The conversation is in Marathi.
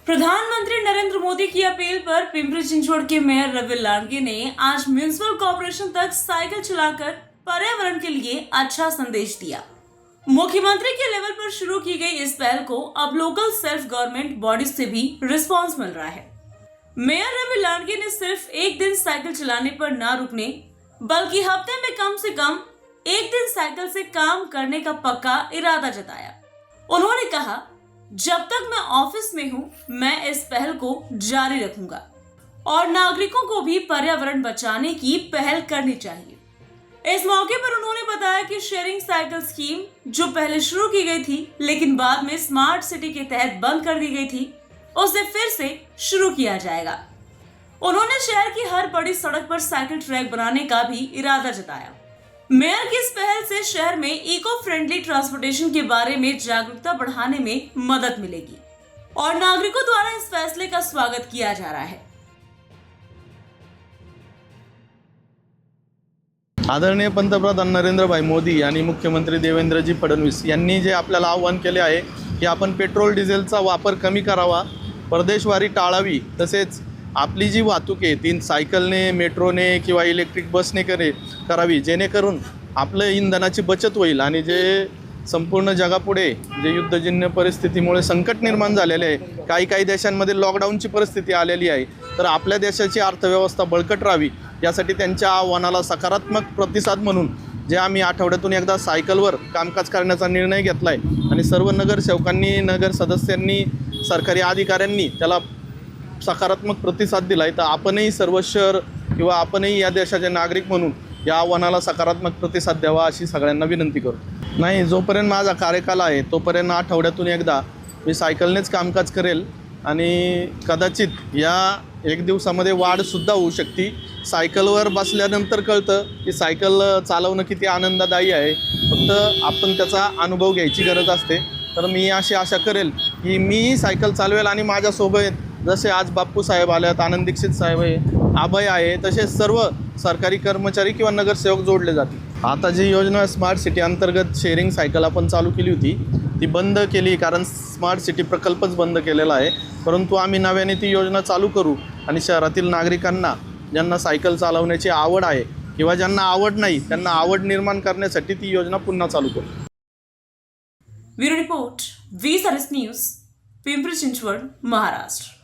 प्रधानमंत्री नरेंद्र मोदी की अपील पर पिंपरी चिंचवड़ के मेयर रवि लाडगे ने आज म्युनिसिपल कॉर्पोरेशन तक साइकिल चलाकर पर्यावरण के लिए अच्छा संदेश दिया। मुख्यमंत्री के लेवल पर शुरू की गई इस पहल को अब लोकल सेल्फ गवर्नमेंट बॉडीज से भी रिस्पांस मिल रहा है। मेयर रवि लाडगे ने सिर्फ एक दिन साइकिल चलाने पर न रुकने बल्कि हफ्ते में कम से कम एक दिन साइकिल से काम करने का पक्का इरादा जताया। उन्होंने कहा, जब तक मैं ऑफिस में हूं, मैं इस पहल को जारी रखूंगा और नागरिकों को भी पर्यावरण बचाने की पहल करनी चाहिए। इस मौके पर उन्होंने बताया कि शेयरिंग साइकिल स्कीम जो पहले शुरू की गई थी लेकिन बाद में स्मार्ट सिटी के तहत बंद कर दी गई थी, उसे फिर से शुरू किया जाएगा। उन्होंने शहर की हर बड़ी सड़क पर साइकिल ट्रैक बनाने का भी इरादा जताया। मेयर की इस पहल से शहर में इको फ्रेंडली ट्रांसपोर्टेशन के बारे में जागरूकता बढ़ाने में मदद मिलेगी और नागरिकों द्वारा इस फैसले का स्वागत किया जा रहा है। आदरणीय पंतप्रधान नरेंद्रभाई मोदी आणि मुख्यमंत्री देवेंद्रजी फडणवीस यांनी जे आपल्याला आव्हान केले आहे की आपण पेट्रोल डिझेलचा वापर कमी करावा, परदेशवारी टाळावी, तसेच आपली जी वाहतूक आहे ती सायकलने, मेट्रोने किंवा इलेक्ट्रिक बसने करावी, जेणेकरून आपलं इंधनाची बचत होईल आणि जे संपूर्ण जगापुढे जे युद्धजन्य परिस्थितीमुळे संकट निर्माण झालेले आहे, काही देशांमध्ये लॉकडाऊनची परिस्थिती आलेली आहे, तर आपल्या देशाची अर्थव्यवस्था बळकट राहावी यासाठी त्यांच्या आव्हानाला सकारात्मक प्रतिसाद म्हणून जे आम्ही आठवड्यातून एकदा सायकलवर कामकाज करण्याचा निर्णय घेतला आहे आणि सर्व नगरसेवकांनी, नगर सदस्यांनी, सरकारी अधिकाऱ्यांनी त्याला सकारात्मक प्रतिसाद दिला आहे। तर आपणही सर्व शहर किंवा आपणही या देशाचे नागरिक म्हणून या आव्हानाला सकारात्मक प्रतिसाद द्यावा अशी सगळ्यांना विनंती करतो। नाही, जोपर्यंत माझा कार्यकाल आहे तोपर्यंत आठवड्यातून एकदा मी सायकलनेच कामकाज करेल आणि कदाचित या एक दिवसामध्ये वाढसुद्धा होऊ शकते। सायकलवर बसल्यानंतर कळतं की सायकल चालवणं किती आनंददायी आहे, फक्त आपण त्याचा अनुभव घ्यायची गरज असते। तर मी अशी आशा करेल की मीही सायकल चालवेल आणि माझ्यासोबत जसे आज बाप्पू साहेब आल्यात, आनंद दीक्षित साहेब आहे, अभय आहे, तसेच सर्व सरकारी कर्मचारी किंवा नगरसेवक जोडले जातील। आता जी योजना स्मार्ट सिटी अंतर्गत शेअरिंग सायकल आपण चालू केली होती ती बंद केली, कारण स्मार्ट सिटी प्रकल्पच बंद केलेला आहे। परंतु आम्ही नव्याने ती योजना चालू करू आणि शहरातील नागरिकांना ज्यांना सायकल चालवण्याची आवड आहे किंवा ज्यांना आवड नाही त्यांना आवड निर्माण करण्यासाठी ती योजना पुन्हा चालू करू। Bureau report, V-SRS news, Pimpri Chinchwad, Maharashtra.